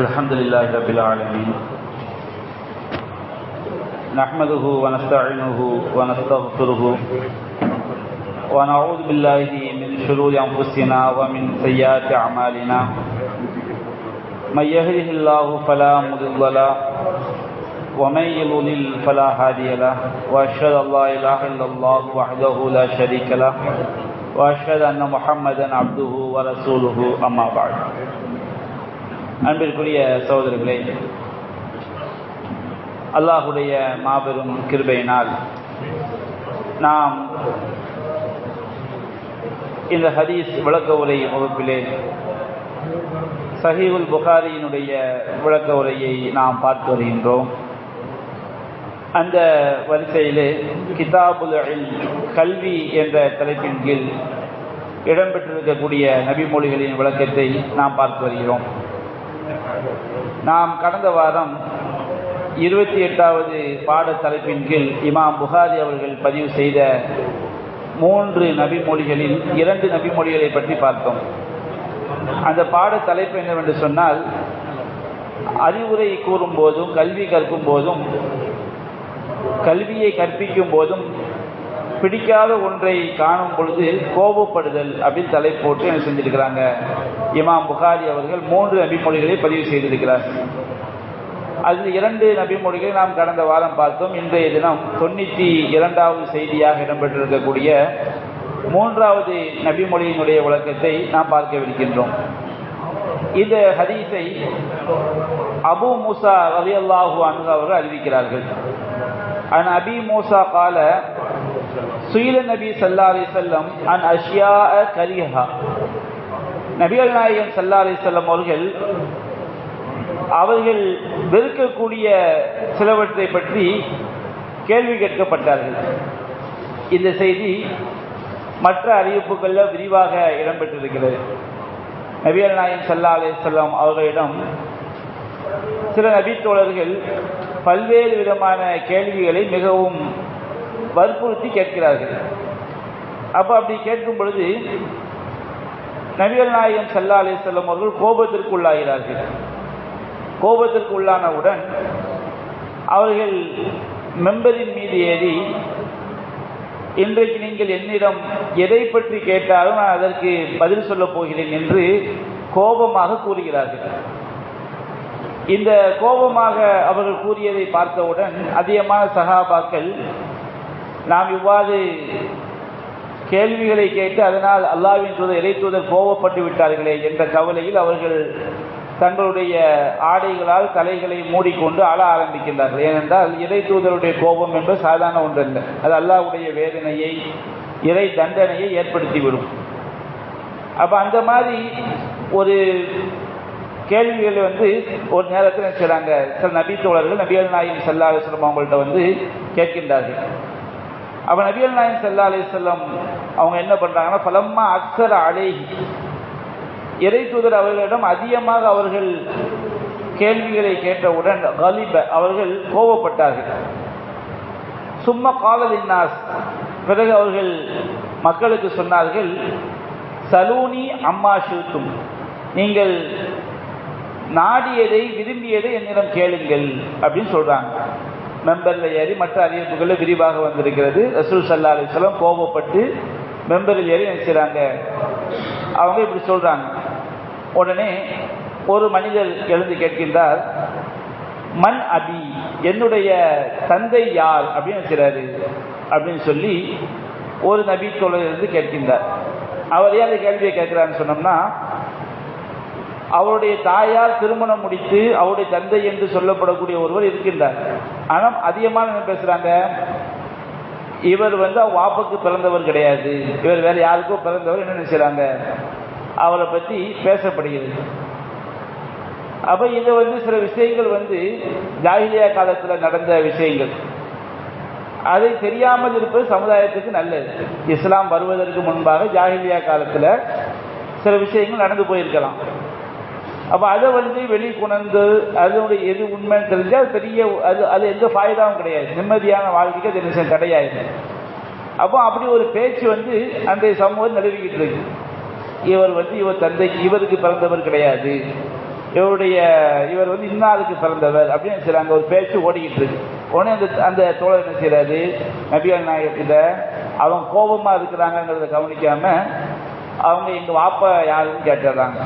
الحمد لله رب العالمين نحمده ونستعينه ونستغفره ونعوذ بالله من شرور أنفسنا ومن سيئات أعمالنا من يهده الله فلا مضل له ومن يضلل فلا هادي له وأشهد أن لا إله إلا الله وحده لا شريك له وأشهد أن محمدا عبده ورسوله أما بعد. அன்பிற்குரிய சகோதரர்களே, அல்லாஹுடைய மாபெரும் கிருபையினால் நாம் இந்த ஹதீஸ் விளக்க உரை வகுப்பிலே சஹீஹுல் புகாரியினுடைய விளக்க உரையை நாம் பார்த்து வருகின்றோம். அந்த வரிசையிலே கிதாபுல் இல்ம், கல்வி என்ற தலைப்பின் கீழ் இடம்பெற்றிருக்கக்கூடிய நபிமொழிகளின் விளக்கத்தை நாம் பார்த்து வருகிறோம். நாம் கடந்த வாரம் 28வது பாட தலைப்பின் கீழ் இமாம் புகாரி அவர்கள் பதிவு செய்த 3 நபிமொழிகளில் 2 நபிமொழிகளை பற்றி பார்த்தோம். அந்த பாட தலைப்பு என்னவென்று சொன்னால், அறிவுரை கூறும் போதும் கல்வி கற்கும் போதும் கல்வியை கற்பிக்கும் போதும் பிடிக்காத ஒன்றை காணும் பொழுது கோபப்படுதல் அப்படின்னு தலை போட்டு என்ன செஞ்சிருக்கிறாங்க, இமாம் புகாரி அவர்கள் 3 நபிமொழிகளை பதிவு செய்திருக்கிறார். அதில் 2 நபிமொழிகளை நாம் கடந்த வாரம் பார்த்தோம். இன்றைய தினம் 92வது செய்தியாக இடம்பெற்றிருக்கக்கூடிய 3வது நபிமொழியினுடைய விளக்கத்தை நாம் பார்க்கவிருக்கின்றோம். இந்த ஹதீஸை அபு மூசா ரலியல்லாஹு அன்ஹு அவர்கள் அறிவிக்கிறார்கள். அன் அபி மூசா கால சுயில நபி ஸல்லல்லாஹு அலைஹி வஸல்லம் அன் அஷ்யாஅ கரிஹா. நபிகள் நாயகம் ஸல்லல்லாஹு அலைஹி வஸல்லம் அவர்கள் வெறுக்கக்கூடிய சிலவற்றை பற்றி கேள்வி கேட்கப்பட்டார்கள். இந்த செய்தி மற்ற அறிவிப்புகளில் விரிவாக இடம்பெற்றிருக்கிறது. நபிகள் நாயகம் ஸல்லல்லாஹு அலைஹி வஸல்லம் அவர்களிடம் சில நபித்தோழர்கள் பல்வேறு விதமான கேள்விகளை மிகவும் வற்புறுத்தி கேட்கிறார்கள். அப்படி கேட்கும் பொழுது நபிகள் நாயகம் ஸல்லல்லாஹு அலைஹி வஸல்லம் அவர்கள் கோபத்திற்கு உள்ளாகிறார்கள். கோபத்திற்கு உள்ளானவுடன் அவர்கள் மெம்பரின் மீது ஏறி, இன்றைக்கு நீங்கள் என்னிடம் எதை பற்றி கேட்டாலும் நான் அதற்கு பதில் சொல்லப் போகிறேன் என்று கோபமாக கூறுகிறார்கள். இந்த கோபமாக அவர்கள் கூறியதை பார்த்தவுடன் அதிகமான சஹாபாக்கள், நாம் இவ்வாறு கேள்விகளை கேட்டு அதனால் அல்லாஹ்வின் தூதர் இறை தூதர் கோபப்பட்டு விட்டார்களே என்ற கவலையில் அவர்கள் தங்களுடைய ஆடைகளால் தலைகளை மூடிக்கொண்டு அழ ஆரம்பிக்கின்றார்கள். ஏனென்றால் இறை தூதருடைய கோபம் என்பது சாதாரண ஒன்றல்ல, அது அல்லாஹ்வுடைய வேதனையை, இறை தண்டனையை ஏற்படுத்திவிடும். அந்த மாதிரி ஒரு கேள்விகள் ஒரு நேரத்தில் செய்கிறாங்க. சில நபித்தோழர்கள் நபிகள் நாயகம் ஸல்லல்லாஹு அலைஹி வஸல்லம் அவங்கள்ட்ட கேட்கின்றார்கள். நபிகள் நாயகம் ஸல்லல்லாஹு அலைஹி வஸல்லம் அவங்க என்ன பண்றாங்கன்னா, ஃபலம்மா அக்ஸர அலைஹி, இறை தூதர் அவர்களிடம் அதிகமாக அவர்கள் கேள்விகளை கேட்டவுடன் கலிப, அவர்கள் கோபப்பட்டார்கள். சும்மா காலலின்னாஸ், பிறகு அவர்கள் மக்களுக்கு சொன்னார்கள், சலூனி அம்மா ஷித்தும், நீங்கள் நாடியதை விரும்பியதை என்னிடம் கேளுங்கள் அப்படின்னு சொல்றாங்க. மெம்பரில் ஏறி மற்ற அறிவிப்புகளில் விரிவாக வந்திருக்கிறது. ரசூல் ஸல்லல்லாஹு அலைஹி வஸல்லம் கோபப்பட்டு மெம்பரில் ஏறி நினைச்சாங்க. அவங்க இப்படி சொல்றாங்க. உடனே ஒரு மனிதர் எழுந்து கேட்கின்றார், மன் அபி, என்னுடைய தந்தை யார் அப்படின்னு நினைக்கிறாரு அப்படின்னு சொல்லி ஒரு நபி தோழர் கேட்கின்றார். அவர் ஏன் அந்த கேள்வியை கேட்கிறான்னு சொன்னோம்னா, அவருடைய தாயார் திருமணம் முடித்து அவருடைய தந்தை என்று சொல்லப்படக்கூடிய ஒருவர் இருக்கின்றார். ஆனால் அதிகமாக என்ன பேசுறாங்க, இவர் வாப்புக்கு பிறந்தவர் கிடையாது, இவர் வேற யாருக்கோ பிறந்தவர் என்ன நினைச்சாங்க, அவரை பற்றி பேசப்படுகிறது. இது சில விஷயங்கள் ஜாஹிலியா காலத்தில் நடந்த விஷயங்கள். அதை தெரியாமல் இருப்பது சமுதாயத்துக்கு நல்லது. இஸ்லாம் வருவதற்கு முன்பாக ஜாஹிலியா காலத்தில் சில விஷயங்கள் நடந்து போயிருக்கலாம். அதை வெளிக்கொணர்ந்து அதனுடைய எது உண்மைன்னு தெரிஞ்சால் பெரிய அது எந்த ஃபாய்தாவும் கிடையாது, நிம்மதியான வாழ்க்கைக்கு அது கிடையாது. அப்படி ஒரு பேச்சு அன்றைய சமூகம் நிலவிக்கிட்டு இருக்கு. இவர் இவர் தந்தைக்கு இவருக்கு பிறந்தவர் கிடையாது, இவர் வந்து இன்னாருக்கு பிறந்தவர் அப்படின்னு சரி அங்கே ஒரு பேச்சு ஓடிக்கிட்டு இருக்கு. உடனே அந்த தோழர் என்ன செய்யறாரு, நபிகள் நாயகத்தில் அவங்க கோபமா இருக்கிறாங்கிறத கவனிக்காம அவங்க எங்க வாப்பா யாருன்னு கேட்டுறாங்க.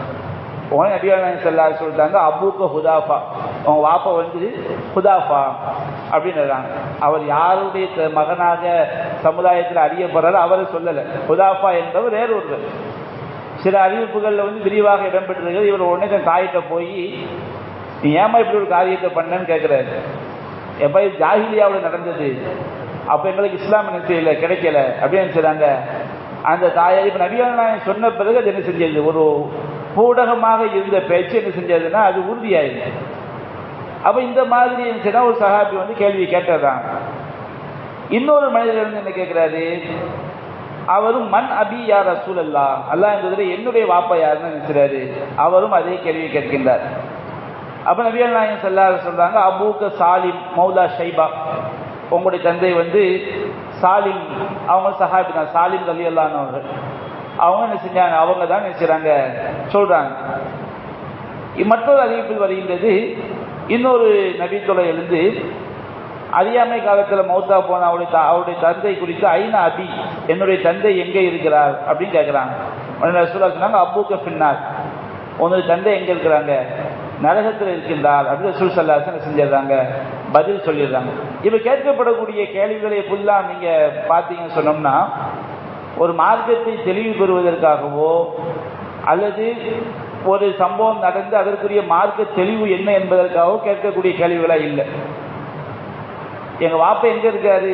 உடனே நபிகள் நாயகம் ஸல்லல்லாஹு அலைஹி சொல்லிட்டாங்க, அபூக்க ஹுதாஃபா, அவங்க வாப்பா வந்து ஹுதாஃபா அப்படின்னு. அவர் யாருடைய மகனாக சமுதாயத்தில் அறியப்படுறாரு அவரை சொல்லலை. ஹுதாஃபா என்பவர் வேறு ஒருவர். சில அறிவிப்புகளில் வந்து விரிவாக இடம்பெற்றிருக்கிறது. இவர் உடனே தன் தாயிட்ட போய் நீ ஏமா இப்படி ஒரு காரியத்தை பண்ணன்னு கேட்குறாரு. எப்போ இது ஜாஹிலியாவில் நடந்தது, அப்போ எங்களுக்கு இஸ்லாம் என்ன செய்யலை, கிடைக்கல அப்படின்னு செய்றாங்க. அந்த தாயார் இப்போ நபிகள் நாயகம் சொன்ன பிறகு அது என்ன செஞ்சது, ஒரு பூடகமாக இருந்த பேச்சு என்ன செஞ்சதுன்னா அது உறுதியாயிடுது. அப்போ இந்த மாதிரி இருந்துச்சுன்னா ஒரு சஹாபி வந்து கேள்வி கேட்டுறாங்க. இன்னொரு மனிதர் வந்து என்ன கேட்குறாரு, அவரும் மன் அபி யா ரசூலல்லாஹ், அல்லாஹ் என்பதில் என்னுடைய வாப்பா யாருன்னு நினைக்கிறாரு. அவரும் அதே கேள்வி கேட்கின்றார். அப்ப நபிகள் நாயகம் ஸல்லல்லாஹு அலைஹி வஸல்லம் சொல்றாங்க, அபூக்க சாலிம் மௌலா ஷைபா, உங்களுடைய தந்தை வந்து சாலிம், அவங்க சஹாபி தான், சாலிம் ரலியல்லாஹு அன்ஹு அவர்கள். அவங்க என்ன செஞ்சாங்க, அவங்க தான் நினைச்சாங்க சொல்றாங்க. மற்றொரு அறிவிப்பில் வருகின்றது, இன்னொரு நபித்தோழர் எழுந்து அறியாமை காலத்தில் மௌத்தா போன அவருடைய தந்தை குறித்து ஐநா அபி, என்னுடைய தந்தை எங்கே இருக்கிறார் அப்படின்னு கேட்குறாங்க. ரசூலுல்லாஹ் சொன்னாங்க, அபூக்க ஃபின்னார், உன்னுடைய தந்தை எங்கே இருக்கிறாங்க, நரகத்தில் இருக்கின்றார் அப்படின்னு ரசூல் ஸல்லல்லாஹு அலைஹி வஸல்லம் செஞ்சிடறாங்க, பதில் சொல்லிடுறாங்க. இப்போ கேட்கப்படக்கூடிய கேள்விகளை ஃபுல்லாக நீங்கள் பார்த்தீங்கன்னு சொன்னோம்னா ஒரு மார்க்கத்தை தெளிவு பெறுவதற்காகவோ அல்லது ஒரு சம்பவம் நடந்து அதற்குரிய மார்க்க தெளிவு என்ன என்பதற்காகவோ கேட்கக்கூடிய கேள்விகளாக இல்லை. எங்கள் வாப்பா எங்கே இருக்காரு,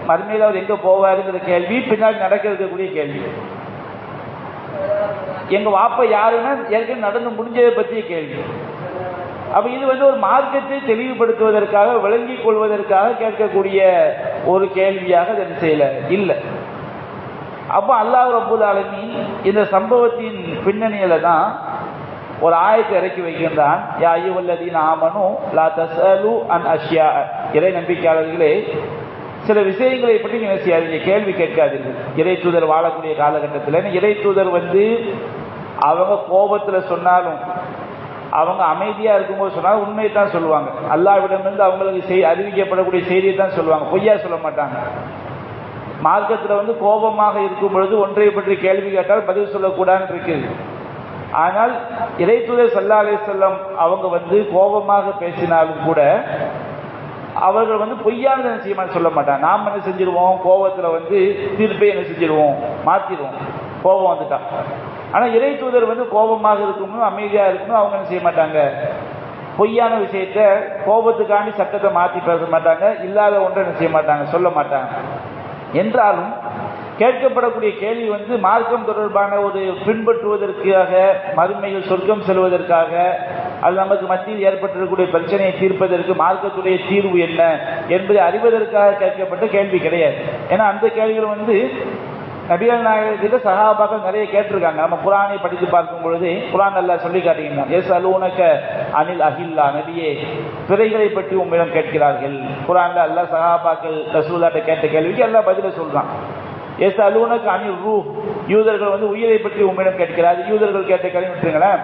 மறுமையில் அவர் எங்கே போவாருங்கிற கேள்வி பின்னாடி நடக்க இருக்கக்கூடிய கேள்வி. எங்கள் வாப்பா யாருன்னா ஏற்கனவே நடந்து முடிஞ்சதை பற்றிய கேள்வி. அப்போ இது வந்து ஒரு மார்க்கத்தை தெளிவுபடுத்துவதற்காக விளங்கிக் கொள்வதற்காக கேட்கக்கூடிய ஒரு கேள்வியாக அதை செய்யலை இல்லை. அப்போ அல்லாஹ் ரப்பல் ஆலமீன் இந்த சம்பவத்தின் பின்னணியில தான் ஒரு ஆயத்தை இறக்கி வைக்கின்றான். யா அய்யுஹல்லதீன ஆமனூ லா தஸ்அலூ அன் அஷ்யா, இறை நம்பிக்கையாளர்களே சில விஷயங்களை பற்றி நீங்கள் செய்யாதீங்க, கேள்வி கேட்காதீர்கள். இறை தூதர் வாழக்கூடிய காலகட்டத்தில் இறை தூதர் வந்து அவங்க கோபத்தில் சொன்னாலும் அவங்க அமைதியாக இருக்கும்போது சொன்னாலும் உண்மையை தான் சொல்லுவாங்க. அல்லாஹ்விடமிருந்து அவங்களுக்கு அறிவிக்கப்படக்கூடிய செய்தியை தான் சொல்லுவாங்க, பொய்யா சொல்ல மாட்டாங்க. மார்க்கத்தில் வந்து கோபமாக இருக்கும் பொழுது ஒன்றை பற்றி கேள்வி கேட்டால் பதில் சொல்லக்கூடாதுன்னு இருக்குது. ஆனால் இறை தூதர் ஸல்லல்லாஹு அலைஹி வஸல்லம் அவங்க வந்து கோபமாக பேசினாலும் கூட அவர்கள் வந்து பொய்யானது என்ன செய்யமான்னு சொல்ல மாட்டாங்க. நாம் என்ன செஞ்சிருவோம், கோபத்தில் வந்து தீர்ப்பை என்ன செஞ்சிருவோம், மாற்றிடுவோம் கோபம் வந்துட்டா. ஆனால் இறை தூதர் வந்து கோபமாக இருக்கணும், அமைதியாக இருக்கணும், அவங்க என்ன செய்ய மாட்டாங்க, பொய்யான விஷயத்த கோபத்துக்காண்டி சட்டத்தை மாற்றி பேச மாட்டாங்க, இல்லாத ஒன்றை என்ன செய்ய மாட்டாங்க, சொல்ல மாட்டாங்க. என்றாலும் கேட்கப்படக்கூடிய கேள்வி வந்து மார்க்கம் தொடர்பான ஒரு பின்பற்றுவதற்காக, மறுமையில் சொர்க்கம் செல்வதற்காக, அது நமக்கு மத்தியில் ஏற்பட்டிருக்கக்கூடிய பிரச்சனையை தீர்ப்பதற்கு மார்க்கத்துடைய தீர்வு என்ன என்பதை அறிவதற்காக கேட்கப்பட்ட கேள்வி கிடையாது. ஏன்னா அந்த கேள்விகள் வந்து நபிகள் நாயகத்திட்ட சஹாபாக்கள் நிறைய கேட்டிருக்காங்க. நம்ம குர்ஆனை படித்து பார்க்கும் பொழுது குர்ஆன் அல்லாஹ் சொல்லி காட்டுகின்றான், யஸ்அலூனக அனில் அஹில்லா, நபியே பிறைகளை பற்றி உம்மிடம் கேட்கிறார்கள். குர்ஆன்ல அல்லாஹ் சஹாபாக்கள் ரசூலுல்லாஹ்ட்ட கேட்ட கேள்விக்கு அல்லாஹ் பதில சொல்றான். யஸ்அலூனக அனில் ரூஹ், யூதர்கள் வந்து உயிரை பற்றி உம்மிடம் கேட்கிறார்கள். யூதர்கள் கேட்ட கேள்வி விட்டுருங்களேன்.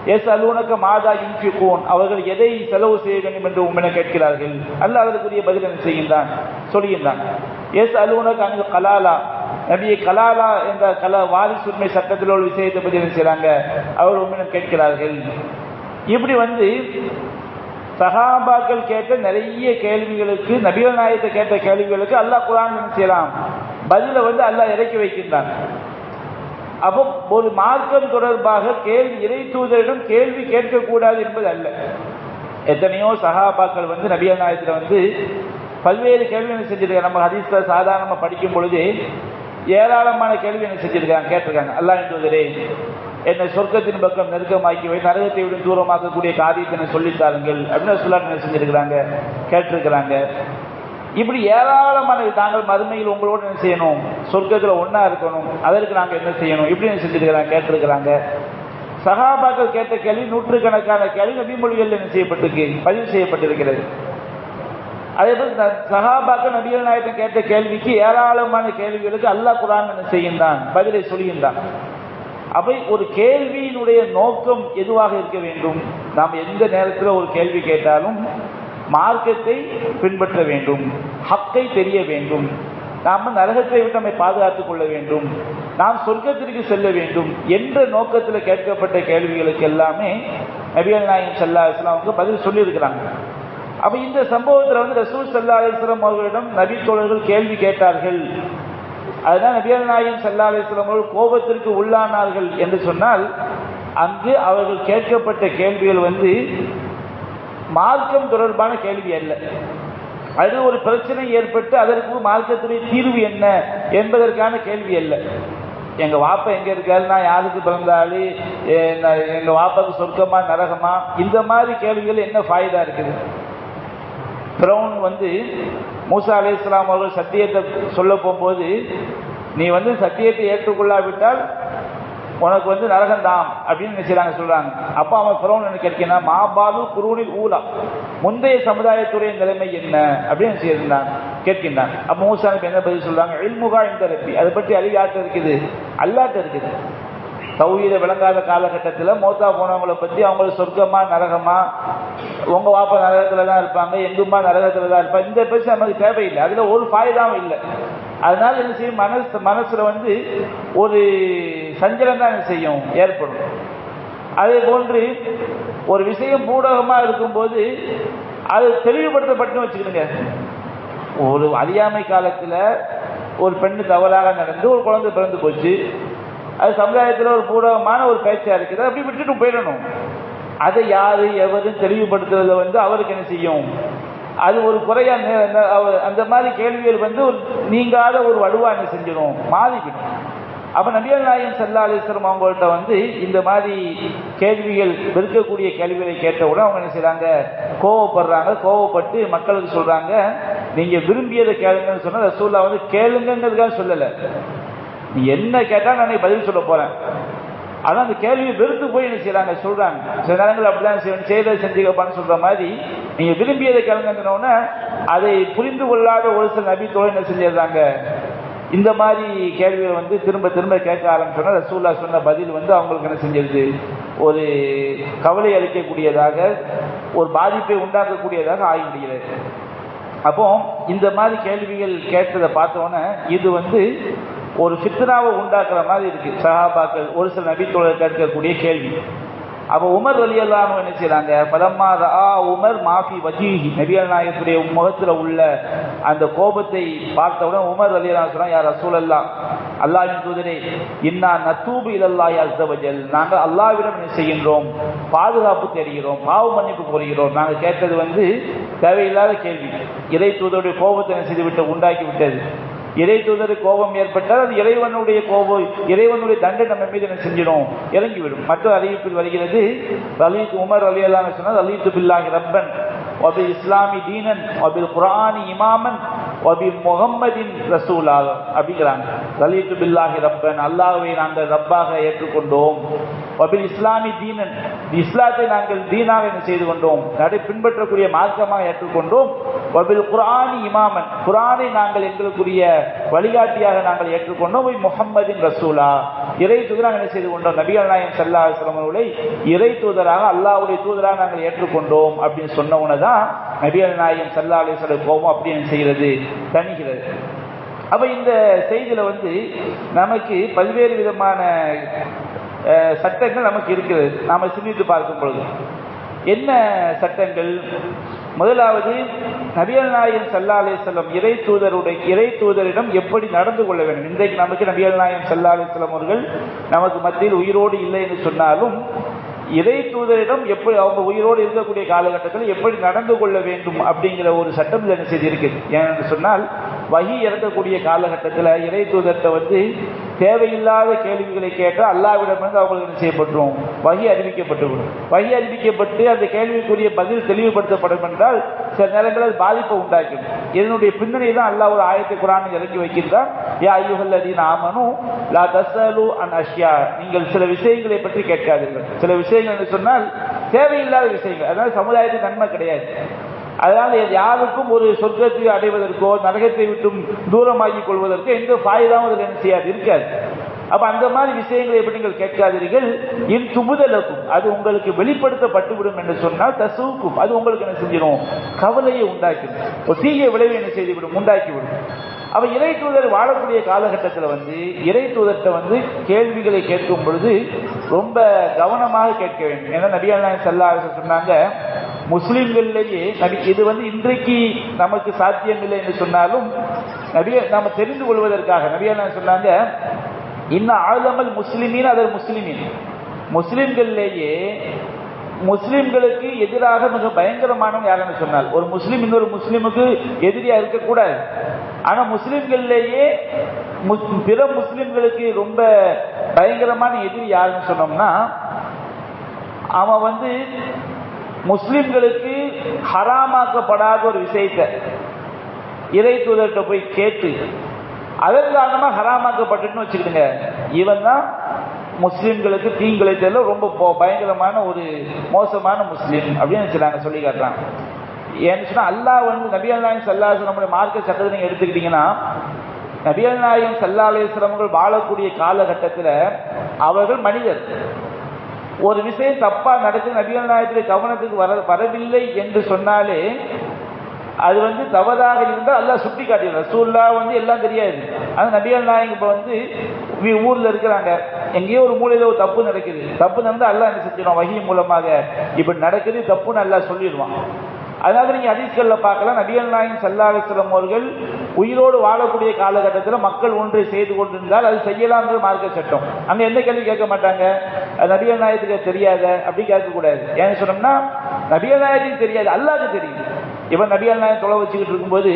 யஸ்அலூனக மாதா யுன்ஃபிகூன், அவர்கள் எதை செலவு செய்ய வேண்டும் என்று உம்மிடம் கேட்கிறார்கள். அல்லாஹ் அதற்குரிய பதில் என்ன செய்கின்றான், சொல்கின்றான். யஸ்அலூனக அனில் கலாலா, நபியை கலாலா என்ற வாரிசுரிமை சட்டத்தில் உள்ள விஷயத்தை பற்றி என்ன செய்றாங்க, அவர் உம்மிடம் கேட்கிறார்கள். இப்படி வந்து சஹாபாக்கள் கேட்ட நிறைய கேள்விகளுக்கு, நபிகள் நாயகத்தை கேட்ட கேள்விகளுக்கு அல்லாஹ் குர்ஆன் என்ன செய்யலாம், பதில வந்து அல்லாஹ் இறக்கி வைக்கின்றான். அப்போ ஒரு மார்க்கம் தொடர்பாக இறை தூதரிடம் கேள்வி கேட்கக்கூடாது என்பது அல்ல. எத்தனையோ சஹாபாக்கள் வந்து நபிகள் நாயகத்தில் வந்து பல்வேறு கேள்வி என்ன செஞ்சிருக்காங்க. நம்ம ஹதீஸ்ல சாதாரணமாக படிக்கும் பொழுது ஏராளமான கேள்வி என்ன செஞ்சிருக்காங்க, கேட்டிருக்காங்க. அல்லாஹ்வின் தூதரே, என்னை சொர்க்கத்தின் பக்கம் நெருக்கமாக்கி வை, நரகத்தை விட தூரமாக்கக்கூடிய காரியத்தை சொல்லித்தாருங்கள் அப்படின்னு சொல்லாட்டு என்ன செஞ்சிருக்கிறாங்க, கேட்டிருக்கிறாங்க. இப்படி ஏராளமான, நாங்கள் மறுமையில் உங்களோட என்ன செய்யணும், சொர்க்கத்தில் ஒன்றா இருக்கணும், அதற்கு நாங்கள் என்ன செய்யணும், இப்படி என்ன செஞ்சிருக்கிறாங்க, கேட்டிருக்கிறாங்க. சஹாபாக்கள் கேட்ட கேள்வி நூற்றுக்கணக்கான கேள்வி நபிமொழிகள் என்ன செய்யப்பட்டிருக்கு, பதிவு செய்யப்பட்டிருக்கிறது. அதே போல் சஹாபாக்கள் நபிகள் நாயகம் கேட்ட கேள்விக்கு ஏராளமான கேள்விகளுக்கு அல்லாஹ் குர்ஆன் என்ன செய்கின்றான், பதிலை சொல்கின்றான். அவை ஒரு கேள்வியினுடைய நோக்கம் எதுவாக இருக்க வேண்டும்? நாம் எந்த நேரத்தில் ஒரு கேள்வி கேட்டாலும் மார்க்கத்தை பின்பற்ற வேண்டும், ஹக்கை தெரிய வேண்டும், நாம் நரகத்தை விட்டு நம்மை பாதுகாத்துக் கொள்ள வேண்டும், நாம் சொர்க்கத்திற்கு செல்ல வேண்டும் என்ற நோக்கத்தில் கேட்கப்பட்ட கேள்விகளுக்கு எல்லாமே நபிகள் நாயகம் ஸல்லல்லாஹு அலைஹி வஸல்லம் அவங்க பதில் சொல்லியிருக்கிறாங்க. அப்போ இந்த சம்பவத்தில் வந்து ரசூல் ஸல்லல்லாஹு அலைஹி வஸல்லம் அவர்களிடம் நபி தோழர்கள் கேள்வி கேட்டார்கள். அதுதான் நபிகள் நாயகம் ஸல்லல்லாஹு அலைஹி வஸல்லம் அவர்கள் கோபத்திற்கு உள்ளானார்கள் என்று சொன்னால், அங்கு அவர்கள் கேட்கப்பட்ட கேள்விகள் வந்து மார்க்கம் தொடர்பான கேள்வி அல்ல. அது ஒரு பிரச்சனை ஏற்பட்டு அதற்கு மார்க்கத்துடைய தீர்வு என்ன என்பதற்கான கேள்வி அல்ல. எங்கள் வாப்பா எங்கே இருக்காரு, நான் யாருக்கு பிறந்தாலு, எங்கள் வாப்பாவுக்கு சொர்க்கமா நரகமா, இந்த மாதிரி கேள்விகள் என்ன ஃபாய்தா இருக்குது? ஃபிரௌன் வந்து மூசா அலைஹிஸ்ஸலாம் அவர்கள் சத்தியத்தை சொல்ல போகும்போது, நீ வந்து சத்தியத்தை ஏற்றுக்கொள்ளாவிட்டால் உனக்கு வந்து நரகந்தாம் அப்படின்னு நினைச்சாங்க சொல்றாங்க. அப்போ அவன் ஃபிரௌன் என்ன கேட்கிறான், மாபாலு குரூனில் ஊலா, முந்தைய சமுதாயத்துடைய நிலைமை என்ன அப்படின்னு செய்திருந்தான் கேட்கின்றான். அப்போ மூசா நபி என்ன பதில் சொல்றாங்க, இல்முகா இந்த ரப்பி, அதை பற்றி அறிவு யார்கிட்ட இருக்குது? அல்லாஹ்ட்ட இருக்குது. தௌஹீத விளங்காத காலகட்டத்தில் மௌத்தா போனவங்களை பற்றி அவங்களுக்கு சொர்க்கமா நரகமா, உங்க வாப்பா நரகத்தில் தான் இருப்பாங்க, எங்குமா நரகத்தில் தான் இருப்பாங்க, இந்த பேச்சு நமக்கு தேவையில்லை, அதில் ஒரு ஃபாய்தாவும் இல்லை. அதனால என்ன செய்யும், மனசுல வந்து ஒரு சஞ்சலம் தான் என்ன செய்யும் ஏற்படும். அதே போன்று ஒரு விஷயம் பூடகமா இருக்கும்போது அது தெளிவுபடுத்தப்பட்டு வச்சுக்கிடுங்க. ஒரு அறியாமை காலத்தில் ஒரு பெண்ணு தவறாக நடந்து ஒரு குழந்தை பிறந்து போச்சு, அது சமுதாயத்தில் ஒரு பூடகமான ஒரு பேச்சா இருக்குது, அப்படி விட்டுட்டு போயிடணும். அதை யாரு எவரும் தெளிவுபடுத்துறத வந்து அவருக்கு என்ன செய்யும், அது ஒரு குறையா அந்த மாதிரி கேள்விகள் வந்து ஒரு நீங்காத ஒரு வடுவா என்ன செஞ்சிடும், மாறிவிடும். அப்ப நபிகள் நாயகம் ஸல்லல்லாஹு அலைஹி வஸல்லம் அவங்கள்ட்ட வந்து இந்த மாதிரி கேள்விகள் வெறுக்கக்கூடிய கேள்விகளை கேட்டவுடன் அவங்க என்ன செய்றாங்க, கோவப்படுறாங்க. கோவப்பட்டு மக்களுக்கு சொல்றாங்க, நீங்க விரும்பியதை கேளுங்கன்னு சொன்னா ரசூலுல்லாஹ் வந்து கேளுங்கிறதுக்காக சொல்லலை, நீ என்ன கேட்டால் நான் பதில் சொல்ல போறேன். அதான் அந்த கேள்வியை வெறுத்து போய் என்ன செய்யறாங்க சொல்றாங்க. சில நேரங்கள் அப்படிதான் செய்த செஞ்சுக்கப்பான்னு சொல்ற மாதிரி நீங்க விரும்பியதை கேளுங்கன்னா அதை புரிந்து கொள்ளாத ஒரு சில நபி தோழர் என்ன செஞ்சிடறாங்க, இந்த மாதிரி கேள்விகளை வந்து திரும்ப திரும்ப கேட்க ஆரம்பிச்சோன்னா ரசூலுல்லாஹ் சொன்ன பதில் வந்து அவங்களுக்கு என்ன செஞ்சிருது, ஒரு கவலை அளிக்கக்கூடியதாக, ஒரு பாதிப்பை உண்டாக்கக்கூடியதாக ஆகிவிடுகிறது. அப்போ இந்த மாதிரி கேள்விகள் கேட்டதை பார்த்தோன்னே இது வந்து ஒரு ஃபித்னாவை உண்டாக்குற மாதிரி இருக்கு. சஹாபாக்கள் ஒரு சில நபி தோழர் கேட்கக்கூடிய கேள்வி. அப்போ உமர் ரலியல்லாஹு அன்ஹு என்ன செய்றாங்க, ஃபலம்மா ரஆ உமர் மாஃபி வஜீஹி, நபிகள் நாயகத்துடைய முகத்தில் உள்ள அந்த கோபத்தை பார்த்தவுடன் உமர் ரலியல்லாஹு அன்ஹு சொல்றாங்க, யா ரசூலல்லாஹ், அல்லாஹ்வின் தூதரே, இன்னா நத்தூபு இலல்லாஹி அஸ்ஸ வஜல், நாங்கள் அல்லாஹ்விடம் என்ன செய்கின்றோம், பாதுகாப்பு தேடுகிறோம், பாவ மன்னிப்பு கோருகிறோம். நாங்கள் கேட்டது வந்து தேவையில்லாத கேள்வி, இறை தூதருடைய கோபத்தை என்ன செய்து விட்டு உண்டாக்கி விட்டது. இறை தூதருக்கு கோபம் ஏற்பட்டால் அது இறைவனுடைய கோபம், இறைவனுடைய தண்டனை நம்ம மீது என்ன செஞ்சிடும், இறங்கிவிடும். மற்ற அறிவிப்பில் வருகிறது, உமர் ரலியல்லாஹு அன்ஹு சொன்னார், ரலீது பில்லாஹி ரப்பன் வபி இஸ்லாமி தீனன் வபில் குர்ஆனி இமாமன் வபி முஹம்மதின் ரசூலா அப்படிங்கிறாங்க. ரலீது பில்லாஹி ரப்பன், அல்லாஹ்வை நாங்கள் ரப்பாக ஏற்றுக்கொண்டோம், வபில் இஸ்லாமி தீனன், இஸ்லாத்தை நாங்கள் தீனாக என்ன செய்து கொண்டோம், பின்பற்றக்கூடிய மார்க்கமாக ஏற்றுக்கொண்டோம், வபில் குர்ஆனி இமாமன், குர்ஆனை நாங்கள் எங்களுக்குரிய வழிகாட்டியாக நாங்கள் ஏற்றுக்கொண்டோம், முஹம்மதின் ரசூலா, இறை தூதராக என்ன செய்து கொண்டோம், நபிகள் நாயகம் ஸல்லல்லாஹு அலைஹி வஸல்லம் அவர்களை இறை தூதராக அல்லாஹ்வுடைய தூதராக நாங்கள் ஏற்றுக்கொண்டோம் அப்படின்னு சொன்ன உடனே தான் நபிகள் நாயகம் ஸல்லல்லாஹு அலைஹி வஸல்லம் கோபம் அப்படி என்ன செய்கிறது, தணிகிறது. அப்ப இந்த செய்தியில வந்து நமக்கு பல்வேறு விதமான சட்டங்கள் நமக்கு இருக்கிறது. நாம சிந்தித்து பார்க்கும் பொழுது என்ன சட்டங்கள்? முதலாவது, நபிகள் நாயகம் ஸல்லல்லாஹு அலைஹி வஸல்லம் இறை தூதரிடம் எப்படி நடந்து கொள்ள வேண்டும். இன்றைக்கு நமக்கு நபிகள் நாயகம் ஸல்லல்லாஹு அலைஹி வஸல்லம் அவர்கள் நமக்கு மத்தியில் உயிரோடு இல்லை என்று சொன்னாலும் இறை தூதரிடம் எப்படி அவங்க உயிரோடு இருக்கக்கூடிய காலகட்டத்தில் எப்படி நடந்து கொள்ள வேண்டும் அப்படிங்கிற ஒரு சட்டம் என்ன செய்து இருக்குது. ஏன்னு சொன்னால் வஹி இறக்கக்கூடிய காலகட்டத்தில் இறை தூதர்கிட்ட வந்து தேவையில்லாத கேள்விகளை கேட்டால் அல்லாஹ்விடமிருந்து அவங்களுக்கு என்ன செய்யப்பட்டுரும், வஹி அறிவிக்கப்பட்டுவிடும். வஹி அறிவிக்கப்பட்டு அந்த கேள்விக்குரிய பதில் தெளிவுபடுத்தப்படும் என்றால் சில நேரங்களில் அது பாதிப்பை உண்டாக்கும். இதனுடைய பின்னணி தான் அல்லாஹ் ஒரு ஆயத்தை குர்ஆனில் இறக்கி வைக்கின்றான், யா அய்யுஹல்லதீன ஆமனு லா தஸ்அலு அன் அஷ்யா, நீங்கள் சில விஷயங்களை பற்றி கேட்காதீர்கள். சில விஷயங்கள் என்று சொன்னால் தேவையில்லாத விஷயங்கள், அதனால சமுதாயத்தின் நன்மை கிடையாது. அதனால யாருக்கும் ஒரு சொர்க்கத்தை அடைவதற்கோ நரகத்தை விட்டும் தூரமாகிக் கொள்வதற்கோ எந்த ஃபாயிதாவும் அதில் என்ன செய்யாது, இருக்காது. அப்ப அந்த மாதிரி விஷயங்களை எப்படி நீங்கள் கேட்காதீர்கள். இன் துபுதலக்கும், அது உங்களுக்கு வெளிப்படுத்தப்பட்டு விடும் என்று சொன்னால் தசூக்கும், அது உங்களுக்கு என்ன செஞ்சிடும், கவலையை உண்டாக்கிடும், ஒரு தீய விளைவை என்ன செய்துவிடும், உண்டாக்கிவிடும். அவ இறை தூதர் வாழக்கூடிய காலகட்டத்தில் இறை தூதர்கிட்ட கேள்விகளை கேட்கும் பொழுது ரொம்ப கவனமாக கேட்க வேண்டும். ஏன்னா நபிகள் நாயகம் ஸல்லல்லாஹு அலைஹி வஸல்லம் சொன்னாங்க, முஸ்லிம்களிலேயே இது இன்றைக்கு நமக்கு சாத்தியமில்லை என்று சொன்னாலும் நாம தெரிந்து கொள்வதற்காக நபிகள் நாயகம் சொன்னாங்க, இன்ன ஆலமல் முஸ்லிமீன் அதர் முஸ்லிமீன், முஸ்லிம்களிலேயே முஸ்லிம்களுக்கு எதிராக மிக பயங்கரமானவன் யாருன்னு சொன்னால், ஒரு முஸ்லிம் இன்னொரு முஸ்லிமுக்கு எதிரியா இருக்கக்கூடாது. ஆனா முஸ்லிம்களிலேயே பிற முஸ்லிம்களுக்கு ரொம்ப பயங்கரமான எதிரி யாருன்னு சொன்னோம்னா, அவன் முஸ்லிம்களுக்கு ஹராமாக்கப்படாத ஒரு விஷயத்தை இறை தூதர்கிட்ட போய் கேட்டு அதன் காரணமா ஹராமாக்கப்பட்டுன்னு வச்சுக்கிடுங்க, இவன் தான் முஸ்லிம்களுக்கு தீங்கிழைத்தல ரொம்ப பயங்கரமான ஒரு மோசமான முஸ்லிம் அப்படின்னு சொல்லி காட்டுறாங்க. ஏன்னு சொன்னா அல்லாஹ் நபிகள் நாயகம் ஸல்லல்லாஹு அலைஹி வஸல்லம் மார்க்க சட்டத்தை நீங்க எடுத்துக்கிட்டீங்கன்னா, நபிகள் நாயகம் ஸல்லல்லாஹு அலைஹி வஸல்லம் வாழக்கூடிய காலகட்டத்தில் அவர்கள் மனிதர். ஒரு விஷயம் தப்பா நடக்குது நபிகள் நாயகத்துடைய கவனத்துக்கு வரவில்லை என்று சொன்னாலே அது தவறாக இருந்தால் அல்லாஹ் சுட்டி காட்டிடுறார். ரசூலுல்லாஹ் எல்லாம் தெரியாது. ஆனா நபிகள் நாயகம் இப்ப ஊர்ல இருக்கிறாங்க, எங்கேயோ ஒரு மூலையில ஒரு தப்பு நடக்குது, தப்பு நடந்தா அல்லாஹ் என்ன செஞ்சிடும், வஹி மூலமாக இப்படி நடக்குது தப்புன்னு அல்லாஹ் சொல்லிடுவான். அதனால நீங்க ஹதீஸ்கள்ல பார்க்கலாம், நபிகள் நாயகம் ஸல்லல்லாஹு அலைஹி வஸல்லம் அவர்கள் உயிரோடு வாழக்கூடிய காலகட்டத்தில் மக்கள் ஒன்றை செய்து கொண்டிருந்தால் அது செய்யலாம்னு மார்க்க சட்டம். அங்க எந்த கேள்வி கேட்க மாட்டாங்க, நபிகள் நாயகத்துக்கு தெரியாத அப்படி கேட்கக்கூடாது. ஏன்னு சொன்னோம்னா நபிகள் நாயகத்துக்கு தெரியாது, அல்லாஹ்வுக்கு தெரியும். இவன் நபிகள் நாயகம் தொலை வச்சுக்கிட்டு இருக்கும்போது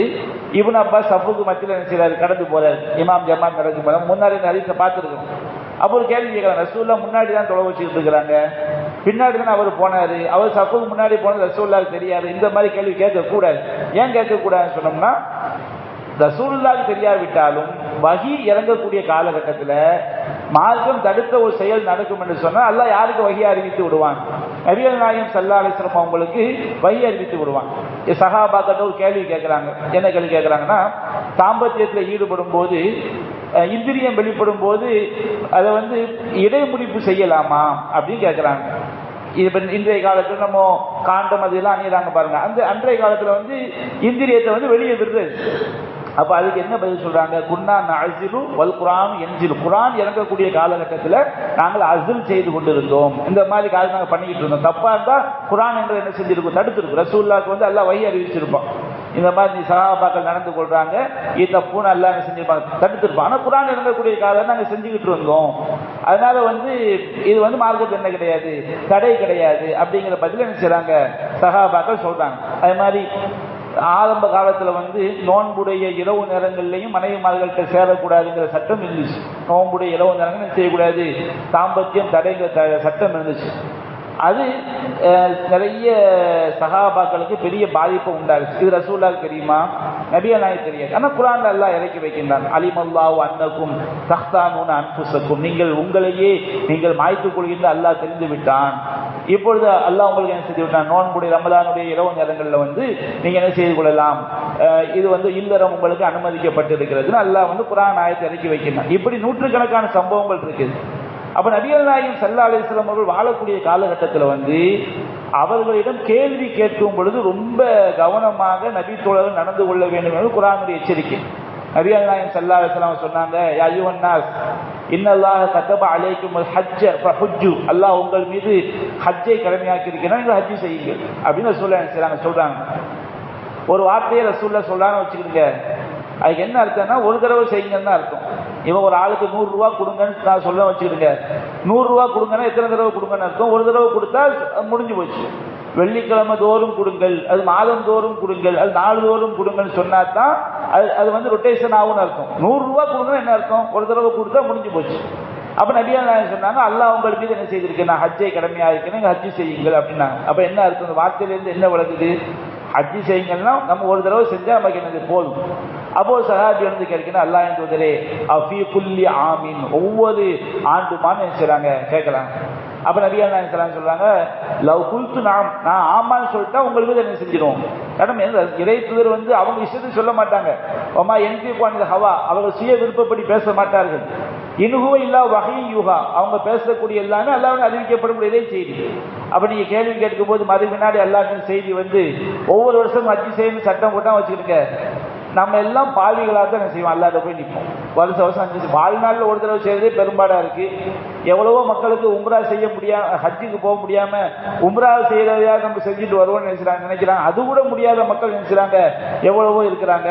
இப்னு அப்பாஸ் சஃபுக்கு மத்தியில் என்ன செய்யறாரு, கடந்து போறாரு, இமாம் ஜமாத் நடக்கும் போது முன்னாடி ஹதீஸை பார்த்துருக்கோம். அப்போ ஒரு கேள்வி கேட்கலாம், ரசூலுல்லாஹ் முன்னாடி தான் தொலை வச்சுக்கிட்டு இருக்கிறாங்க, பின்னாடி தான் அவர் போனாரு, அவர் சஃபுக்கு முன்னாடி போனது ரசூலுல்லாஹ்வுக்கு தெரியாது. இந்த மாதிரி கேள்வி கேட்கக்கூடாது. ஏன் கேட்கக்கூடாதுன்னு சொன்னோம்னா, ரசூலுல்லாஹ்வுக்கு தெரியாவிட்டாலும் வஹி இறங்கக்கூடிய காலகட்டத்தில் மார்க்கம் தடுத்த ஒரு செயல் நடக்கும் என்று சொன்னால் அல்லாஹ் யாருக்கு வஹி அறிவித்து விடுவான், நபிகள் நாயகம் ஸல்லல்லாஹு அலைஹி வஸல்லம் அவங்களுக்கு வஹி அறிவித்து விடுவான். சஹாபாக்கள் ஒரு கேள்வி கேட்கிறாங்க. என்ன கேள்வி கேட்கிறாங்கன்னா, தாம்பத்தியத்தில் ஈடுபடும் போது இந்திரியம் வெளிப்படும் போது அதை இடைமுடிப்பு செய்யலாமா அப்படின்னு கேட்கிறாங்க. இன்றைய காலத்தில் நம்ம காண்டம் அதெல்லாம் அணியிறாங்க பாருங்க, அந்த அன்றைய காலத்தில் இந்திரியத்தை வெளியே விடுறது. அப்ப அதுக்கு என்ன பதில் சொல்றாங்க, குன்னா நஅஸிலு வல் குர்ஆன் யன்ஸிலு, குர்ஆன் இறங்கக்கூடிய காலகட்டத்தில் நாங்கள் அஸில் செய்து கொண்டிருந்தோம், இந்த மாதிரி காரியம் நாங்கள் பண்ணிக்கிட்டு இருந்தோம். தப்பா இருந்தா குர்ஆன் என்று என்ன செஞ்சிருக்கும், தடுத்திருக்கும். ரசூலுல்லாஹ்க்கு அல்லாஹ் வஹி அறிவிச்சிருப்பான், இந்த மாதிரி நீ சஹாபாக்கள் நடந்து கொள்றாங்க, இது தப்புன்னு அல்லாஹ் என்ன செஞ்சிருப்பாங்க, தடுத்திருப்பான். ஆனா குர்ஆன் இறங்கக்கூடிய காலம் நாங்கள் செஞ்சுக்கிட்டு இருந்தோம். அதனால இது மார்க்கத்தில் என்ன கிடையாது, தடை கிடையாது அப்படிங்கிற பதில் என்ன செய்றாங்க, சஹாபாக்கள் சொல்றாங்க. அது மாதிரி ஆரம்ப காலத்தில் நோன்புடைய இரவு நேரங்கள்லையும் மனைவிமார்கள்ட்ட சேரக்கூடாதுங்கிற சட்டம் இருந்துச்சு. நோன்புடைய இரவு நேரங்கள் செய்யக்கூடாது, தாம்பத்தியம் தடைங்கிற சட்டம் இருந்துச்சு. அது நிறைய சஹாபாக்களுக்கு பெரிய பாதிப்பை உண்டாகுச்சு. இது ரசூலுல்லாஹ்வுக்கு தெரியுமா, நபிகள் நாயகம் தெரியாது. ஆனால் குர்ஆன்ல அல்லாஹ் இறக்கி வைக்கின்றான், அலிமல்லாஹு அன்னக்கும் தஹ்தானூன அன்ஃபுஸக்கும், நீங்கள் உங்களையே நீங்கள் மாய்த்துக் கொள்கின்ற அல்லாஹ் தெரிந்து விட்டான். இப்பொழுது அல்லாஹ் உங்களுக்கு என்ன செய்து விட்டான், நோன்புடைய ரமலானுடைய இரவு நேரங்களில் நீங்க என்ன செய்து கொள்ளலாம், இது இல்லறம் உங்களுக்கு அனுமதிக்கப்பட்டிருக்கிறதுன்னு அல்லாஹ் குர்ஆன் ஆயத்தை இறக்கி வைக்கின்றான். இப்படி நூற்றுக்கணக்கான சம்பவங்கள் இருக்குது. அப்ப நபிகள் நாயகம் ஸல்லல்லாஹு அலைஹி வஸல்லம் அவர்கள் வாழக்கூடிய காலகட்டத்தில் அவர்களிடம் கேள்வி கேட்கும் பொழுது ரொம்ப கவனமாக நபி தோழர்கள் நடந்து கொள்ள வேண்டும் என்று குர்ஆனுடைய எச்சரிக்கை. நபிகள் நாயகம் ஸல்லல்லாஹு அலைஹி வஸல்லம் சொன்னாங்க, யா அய்யுஹன் நாஸ் இன்னல்லாஹ கதப அலைக்குமுல் ஹஜ்ஜ ஃபஹுஜ்ஜு, அல்லாஹ் உங்கள் மீது ஹஜ்ஜை கடமையாக்கி இருக்கிறான், நீங்கள் ஹஜ் செய்யுங்கள் அப்படின்னு ரசூலுல்லாஹ் சொல்றாங்க. ஒரு வார்த்தையை ரசூலுல்லாஹ் சொல்றான்னு வச்சுக்கிடுங்க, அதுக்கு என்ன அர்த்தம்னா ஒரு தடவை செய்யுங்கன்னு அர்த்தம். இவன் ஒரு ஆளுக்கு 100 ரூபா கொடுங்கன்னு நான் சொல்ல வச்சுக்கிடுங்க, 100 ரூபா கொடுங்கன்னா எத்தனை தடவை கொடுங்கன்னு அர்த்தம், ஒரு தடவை கொடுத்தா முடிஞ்சு போச்சு. வெள்ளிக்கிழமை தோறும் கொடுங்கள், அது மாதம் தோறும் கொடுங்கள், அது நாள் தோறும் கொடுங்கன்னு சொன்னா தான் அது ரொட்டேஷன் ஆகும்னு அர்த்தம். 100 ரூபா கொடுங்கன்னு என்ன அர்த்தம், ஒரு தடவை கொடுத்தா முடிஞ்சு போச்சு. அப்ப நபிகள் நாயகம் சொன்னாங்க, அல்லாஹ் உங்களுக்கு மீது என்ன செய்திருக்கேன், நான் ஹஜ்ஜை கடமையா இருக்கேன், ஹஜ்ஜி செய்யுங்கள் அப்படின்னாங்க. அப்ப என்ன அர்த்தம், அந்த வார்த்தையிலிருந்து என்ன விளக்குது, ஹஜ்ஜி செய்யுங்கன்னா நம்ம ஒரு தடவை செஞ்சா நமக்கு என்னது போதும். அப்போ சஹாபி கேட்கணும், அல்லாஹ் தூதரே அஃபீ குல்லி ஆமீன், ஒவ்வொரு ஆண்டுமான்னு என்ன செய்றாங்க கேட்கலாம். அப்ப நபிகள் நாயகம் சொல்றாங்க, லவ் குல்து நான் ஆமான்னு சொல்லிட்டா உங்களுக்கு என்ன செஞ்சிடும் கடமை. இறை தூதர் அவங்க இஷ்டத்துக்கு சொல்ல மாட்டாங்க, அம்மா என்கிட்ட ஹவா, அவர்கள் சுய விருப்பப்படி பேச மாட்டார்கள். இன்ஹுவ இல்லா வஹீ யுஹா, அவங்க பேசக்கூடிய எல்லாமே அல்லாஹ்வின் அறிவிக்கப்படக்கூடிய செய்தி. அப்ப நீங்க கேள்வி கேட்கும் போது மறு வினாடி அல்லாஹ்வின் செய்தி வந்து ஒவ்வொரு வருஷம் ஹஜ் செய்யணும் சட்டம் போட்டா வச்சுக்கிடுங்க, நம்ம எல்லாம் பாவிகளாக தான் என்ன செய்வோம், அல்லாஹ்ட்ட போய் நிற்போம். வருஷம் வருஷம் ஹஜ் வாழ்நாளில் ஒரு தடவை செய்யறதே பெரும்பாடா இருக்கு. எவ்வளவோ மக்களுக்கு உம்ரா செய்ய முடியாம, ஹஜ்ஜுக்கு போக முடியாம உம்ரா செய்யறதையா நம்ம செஞ்சுட்டு வருவோம்னு நினைக்கிறாங்க. அது கூட முடியாத மக்கள் நினைச்சாங்க எவ்வளவோ இருக்கிறாங்க.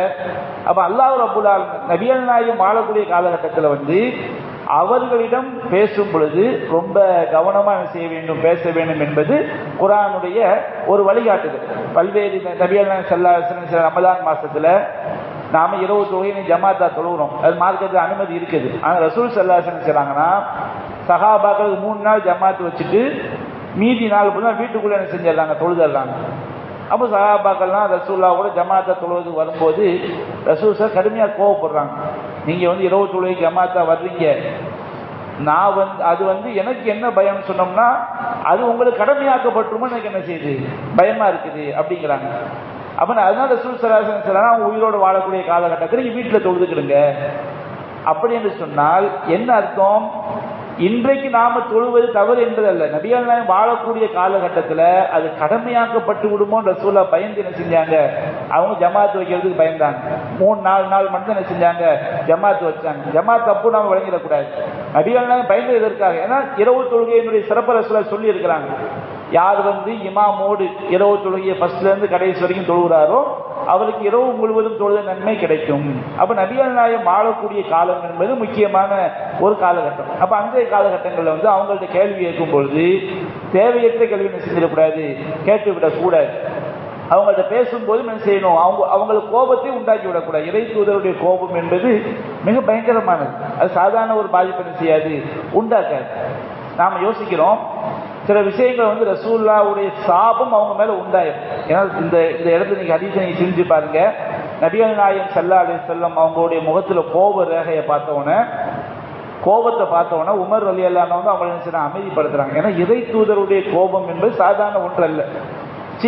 அப்ப அல்லாஹ் ரப்பல் ஆலமீன் நபிகள் நாயகம் வாழக்கூடிய காலகட்டத்தில் வந்து அவர்களிடம் பேசும் பொழுது ரொம்ப கவனமாக செய்ய வேண்டும், பேச வேண்டும் என்பது குர்ஆனுடைய ஒரு வழிகாட்டுதல். பல்வேறு நபிகள் நாயகம் ஸல்லல்லாஹு அலைஹி வஸல்லம் ரமலான் மாசத்துல நாம இரவு தொழுகை ஜமாத்தா தொழுகிறோம், அது மார்க்கத்தில் அனுமதி இருக்குது. ஆனால் ரசூல் ஸல்லல்லாஹு அலைஹி வஸல்லம் செய்றாங்கன்னா சஹாபாக்களுக்கு 3 நாள் ஜமாத்து வச்சுட்டு மீதி நாள் வீட்டுக்குள்ள என்ன செஞ்சிடறாங்க, தொழுதறாங்க. அப்போ சஹாபாக்கள்லாம் ரசூல்லா கூட ஜமாத்தா தொழுவது வரும்போது ரசூல் சார் கடுமையாக கோவப்படுறாங்க. நீங்கள் வந்து இரவு தொழுகை ஜமாத்தா வர்றீங்க, நான் அது எனக்கு என்ன பயம் சொன்னோம்னா அது உங்களுக்கு கடமையாக்கப்பட்டுருமோ எனக்கு என்ன செய்யுது, பயமா இருக்குது அப்படிங்கிறாங்க. அப்ப அதனால ரசூல் ஸல்லல்லாஹு அலைஹி வஸல்லம் அவங்க உயிரோடு வாழக்கூடிய காலகட்டத்தில் நீங்க வீட்டில் தொழுதுக்கிடுங்க அப்படி என்று சொன்னால் என்ன அர்த்தம்? இன்றைக்கு நாம தொழுவது தவறு என்பதல்ல, நபிகள் நாயகம் வாழக்கூடிய காலகட்டத்தில் அது கடமையாக்கப்பட்டு விடுமோ ரசூலா பயந்து என்ன செஞ்சாங்க, அவங்க ஜமாத்து வைக்கிறதுக்கு பயந்தாங்க. 3-4 நாள் மட்டும் என்ன செஞ்சாங்க, ஜமாத்து வச்சாங்க. ஜமாத் தப்பு நாம வழங்கிடக்கூடாது. நபிகள் நாயகம் பயந்து எதற்காக? ஏன்னா இரவு தொழுகையினுடைய சிறப்பு ரசூலா சொல்லி இருக்கிறாங்க. யார் இமாமோடு இரவு தொழுகையை ஃபர்ஸ்ட்ல இருந்து கடைசி வரைக்கும் தொழுகிறாரோ அவருக்கு இரவு முழுவதும் தொழுத நன்மை கிடைக்கும். அப்ப நபிகள் நாயகம் வாழக்கூடிய காலம் என்பது முக்கியமான ஒரு காலகட்டம். அப்ப அந்த காலகட்டங்களில் அவங்கள்ட்ட கேள்வி கேட்கும் பொழுது தேவையற்ற கேள்வி என்ன செஞ்சிடக்கூடாது, கேட்டுவிடக்கூடாது. அவங்கள்ட்ட பேசும்போது என்ன செய்யணும், அவங்களுக்கு கோபத்தை உண்டாக்கி விடக்கூடாது. இறை தூதருடைய கோபம் என்பது மிக பயங்கரமானது. அது சாதாரண ஒரு பாதிப்பு என்ன செய்யாது, உண்டாக்காது. நாம யோசிக்கிறோம் சில விஷயங்கள் ரசூலுல்லாஹ்வுடைய சாபம் அவங்க மேல உண்டாயிரும். ஏன்னா இந்த இடத்துல நீங்க ஹதீஸை நீங்க செஞ்சு பாருங்க. நபிகள் நாயகம் ஸல்லல்லாஹு அலைஹி வஸல்லம் அவங்களுடைய முகத்துல கோப ரேகையை கோபத்தை பார்த்தவொடனே உமர் ரலியல்லாஹு அன்ஹு அவங்க என்ன அமைதிப்படுத்துறாங்க. ஏன்னா இறை தூதருடைய கோபம் என்பது சாதாரண ஒன்று அல்ல.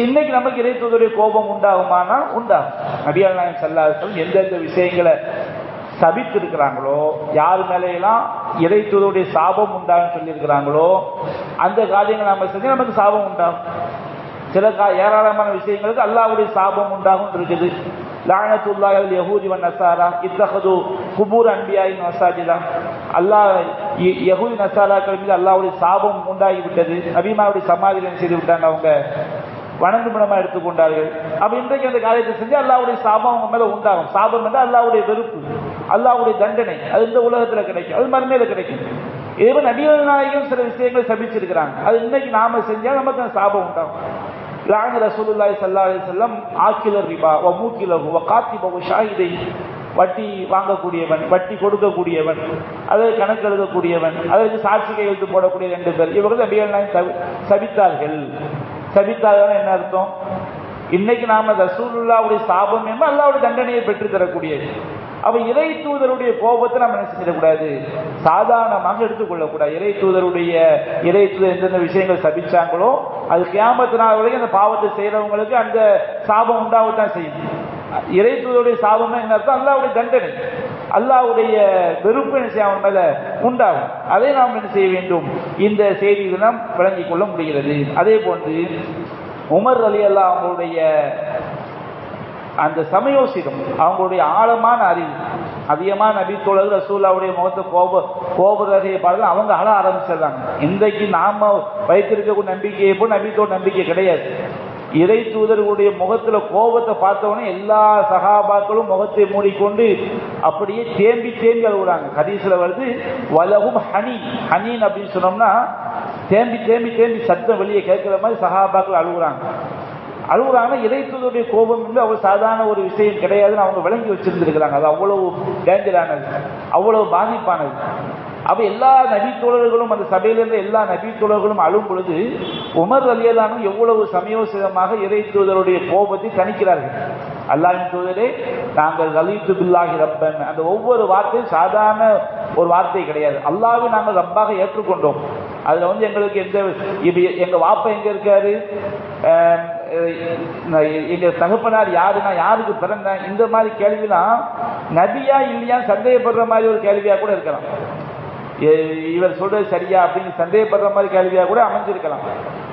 இன்னைக்கு நமக்கு இறை தூதருடைய கோபம் உண்டாகுமானா உண்டாகும். நபிகள் நாயகம் ஸல்லல்லாஹு அலைஹி வஸல்லம் எந்தெந்த விஷயங்களை சபித்து இருக்கிறாங்களோ, யார் மேலையெல்லாம் இறை தூதருடைய சாபம் உண்டாகும் சொல்லி இருக்கிறாங்களோ அந்த காரியங்கள் நாம செஞ்சு நமக்கு சாபம் உண்டாகும். சில ஏராளமான விஷயங்களுக்கு அல்லாஹ்வுடைய சாபம் உண்டாகும் இருக்குது. லஅனத்துல்லாஹி அலல் யஹூதி வன் நஸாரா இத்தஹது குபூர் அன்பியாஇன் மஸாஜிதா. அல்லாஹ் யஹூதி நஸாராக்கள் மீது அல்லாஹ்வுடைய சாபம் உண்டாகி விட்டது. நபிமாவுடைய சமாதியை செய்து விட்டாங்க, அவங்க வணங்குமிடமா எடுத்துக்கொண்டார்கள். அப்ப இன்றைக்கு அந்த காரியத்தை செஞ்சு அல்லாஹ்வுடைய சாபம் அவங்க மேல உண்டாகும். சாபம் என்றால் அல்லாஹ்வுடைய வெறுப்பு, அல்லாஹ்வுடைய தண்டனை. அது இந்த உலகத்துல கிடைக்கும், அது மறுமையில கிடைக்கும். இதே நபிகள் நாயகம் சில விஷயங்கள் சபிச்சிருக்கிறாங்க, அது இன்னைக்கு நாம செஞ்சா நமக்கு அந்த சாபம் உண்டாகும். லஅன ரசூலுல்லாஹி ஸல்லல்லாஹு அலைஹி வஸல்லம் ஆக்கிலர் ரிபா வ மூக்கிலஹு வ காத்திபஹு ஷாஹிதை. வட்டி வாங்கக்கூடியவன், வட்டி கொடுக்கக்கூடியவன், அதை கணக்கு எழுதக்கூடியவன், அதற்கு சாட்சி கையெழுத்து போடக்கூடிய 2 பேர், இவர்கள் நபிகள் நாயகம் சபித்தார்கள். சபித்தார்கள் என்ன அர்த்தம்? இன்னைக்கு நாம ரசூலுல்லாஹ்வுடைய சாபம் என்பது அல்லாஹ்வுடைய தண்டனையை பெற்று தரக்கூடியது. அப்ப இறை தூதருடைய கோபத்தை நம்ம என்ன செஞ்சிடக்கூடாது, சாதாரணமாக எடுத்துக்கொள்ளக்கூடாது. இறை தூதர் எந்தெந்த விஷயங்கள் சபிச்சாங்களோ அது கியாமத் நாள் வரைக்கும் அந்த பாவத்தை செய்யறவங்களுக்கு அந்த சாபம் உண்டாகத்தான் செய்யும். இறை தூதருடைய சாபம் என்ன அர்த்தம்? அல்லாஹ்வுடைய தண்டனை, அல்லாஹ்வுடைய வெறுப்பு என்ன செய்ய அவன் மேல உண்டாகும். அதை நாம் என்ன செய்ய வேண்டும், இந்த செய்திகளை நாம் விளங்கிக் கொள்ள முடிகிறது. அதே போன்று உமர் ரலியல்லாஹு அவங்களுடைய அந்த சமயோசிதம், அவங்களுடைய ஆழமான அறிவு, அதிகமான நபி தோழர்கள் ரசூலுல்லாஹ்வுடைய முகத்தை கோபரகையை பார்த்து அவங்க அழ ஆரம்பிச்சிடுறாங்க. இன்றைக்கு நாம வைத்திருக்கக்கூடிய நம்பிக்கையை போல் நபித்தோட நம்பிக்கை கிடையாது. இறை தூதர்களுடைய முகத்துல கோபத்தை பார்த்தவொடனே எல்லா சஹாபாக்களும் முகத்தை மூடிக்கொண்டு அப்படியே தேம்பி அழுகுறாங்க. ஹதீஸ்ல வருது வலகும் ஹனீன் அப்படின்னு சொன்னோம்னா தேம்பி சத்தம் வெளியே கேட்கிற மாதிரி சஹாபாக்கள் அழுகுறாங்க. இறை தூதருடைய கோபம் என்று அவ்வளவு சாதாரண ஒரு விஷயம் கிடையாதுன்னு அவங்க விளங்கி வச்சிருந்திருக்கிறாங்க. அது அவ்வளவு டேஞ்சரானது, அவ்வளவு பாதிப்பானது. அப்ப எல்லா நபி தோழர்களும் அந்த சபையிலிருந்து எல்லா நபி தோழர்களும் அழும் பொழுது உமர் ரலியல்லாஹு அன்ஹு எவ்வளவு சமயோசிதமாக இறை தூதருடைய கோபத்தை தணிக்கிறார்கள். அல்லாஹ்வின் தூதரே, நாங்கள் ரலீது பில்லாஹி ரப்பன், அந்த ஒவ்வொரு வார்த்தையும் சாதாரண ஒரு வார்த்தை கிடையாது. அல்லாஹ்வை நாங்கள் ரப்பாக ஏற்றுக்கொண்டோம். அதுல எங்களுக்கு எங்க வாப்பா எங்க இருக்காரு, எங்க தகப்பனார் யாரு, நான் யாருக்கு பிறந்தேன், இந்த மாதிரி கேள்விலாம் நபியா இல்லையா சந்தேகப்படுற மாதிரி ஒரு கேள்வியா கூட இருக்கலாம். இவர் சொல்றது சரியா அப்படின்னு சந்தேகப்படுற மாதிரி கேள்வியாக கூட அமைஞ்சிருக்கலாம்.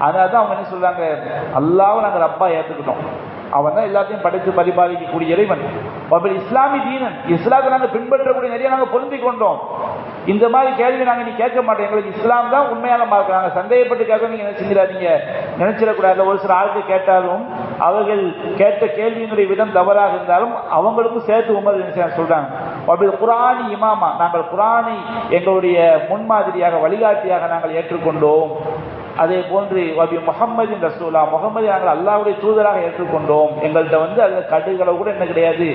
அதனால தான் அவங்க என்ன சொல்றாங்க, அல்லாஹ்வை நாங்கள் ரப்பா ஏற்றுக்கிட்டோம், அவன் தான் எல்லாத்தையும் படைத்து பரிபாலிக்கக்கூடிய இறைவன். இஸ்லாமி தீனன், இஸ்லாத்தை நாங்கள் பின்பற்றக்கூடிய நிறைய நாங்கள் பொருந்தி கொண்டோம். இந்த மாதிரி கேள்வி நாங்கள் நீ கேட்க மாட்டோம், எங்களுக்கு இஸ்லாம் தான் உண்மையான மார்க்கம், நாங்கள் சந்தேகப்பட்டு கேட்க நீங்க என்ன செஞ்சிடாதீங்க, நினைச்சிடக்கூடாது. ஒரு சில ஆளுக்கு கேட்டாலும் அவர்கள் கேட்ட கேள்வியினுடைய விதம் தவறாக இருந்தாலும் அவங்களுக்கும் சேர்த்து உமர் சொல்றாங்க, குர்ஆனி இமாமா, நாங்கள் குர்ஆனை எங்களுடைய முன்மாதிரியாக வழிகாட்டியாக நாங்கள் ஏற்றுக்கொண்டோம். அதே போன்று வபி முஹம்மதின் ரசூலா, முகமது நாங்கள் அல்லாஹ்வுடைய தூதராக ஏற்றுக்கொண்டோம். எங்கள்கிட்ட அந்த கடுகளவு கூட என்ன கிடையாது,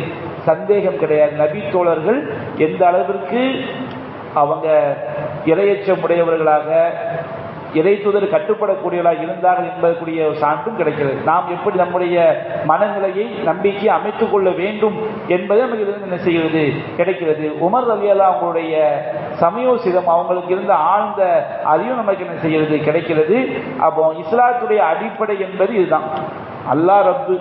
சந்தேகம் கிடையாது. நபி தோழர்கள் எந்த அளவிற்கு அவங்க இறையச்சம் உடையவர்களாக இறை தூதர் கட்டுப்படக்கூடியவர்களாக இருந்தார்கள் என்பதற்குரிய சான்றும் கிடைக்கிறது. நாம் எப்படி நம்முடைய மனநிலையை நம்பிக்கை அமைத்துக் கொள்ள வேண்டும் என்பதை நமக்கு இதிலிருந்து என்ன செய்கிறது, கிடைக்கிறது. உமர் ரலியல்லாஹு அவங்களுடைய சமயோசிதம், அவங்களுக்கு இருந்த ஆழ்ந்த அறிவும் நமக்கு என்ன செய்கிறது, கிடைக்கிறது. அப்போ இஸ்லாத்துடைய அடிப்படை என்பது இதுதான். அல்லாஹ் ரப்பு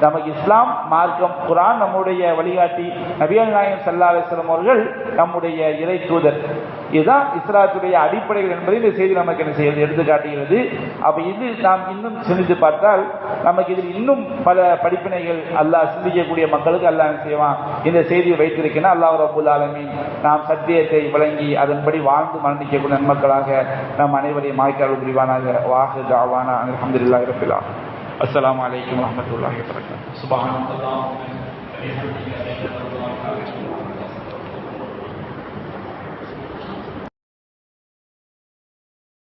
நமக்கு இஸ்லாம் மார்க்கம், குர்ஆன் நம்முடைய வழிகாட்டி, நபிகள் நாயகம் ஸல்லல்லாஹு அலைஹி வஸல்லம் அவர்கள் நம்முடைய இறை தூதர். இதுதான் இஸ்லாத்துடைய அடிப்படைகள் என்பதை இந்த செய்தி நமக்கு என்ன செய்கிறது, எடுத்து காட்டுகிறது. அப்ப இது நாம் இன்னும் சிந்தித்து பார்த்தால் நமக்கு இதில் இன்னும் பல படிப்பினைகள் அல்லாஹ் சிந்திக்கக்கூடிய மக்களுக்கு அல்லாஹ் என்ன செய்வான், இந்த செய்தியை வைத்திருக்கிறான். அல்லாஹ் ரப்பல் ஆலமீன் நாம் சத்தியத்தை விளங்கி அதன்படி வாழ்ந்து மரணிக்கக்கூடிய நன்மக்களாக நம் அனைவரையும் மாய்க்கால் புரிவானாக. வாஹு தாவானா அல்ஹம்துலில்லாஹி ரப்பில் ஆலமீன். அஸ்ஸலாமு அலைக்கும் வரஹ்மத்துல்லாஹி வபரகாத்துஹு. சுப்ஹானல்லாஹ்.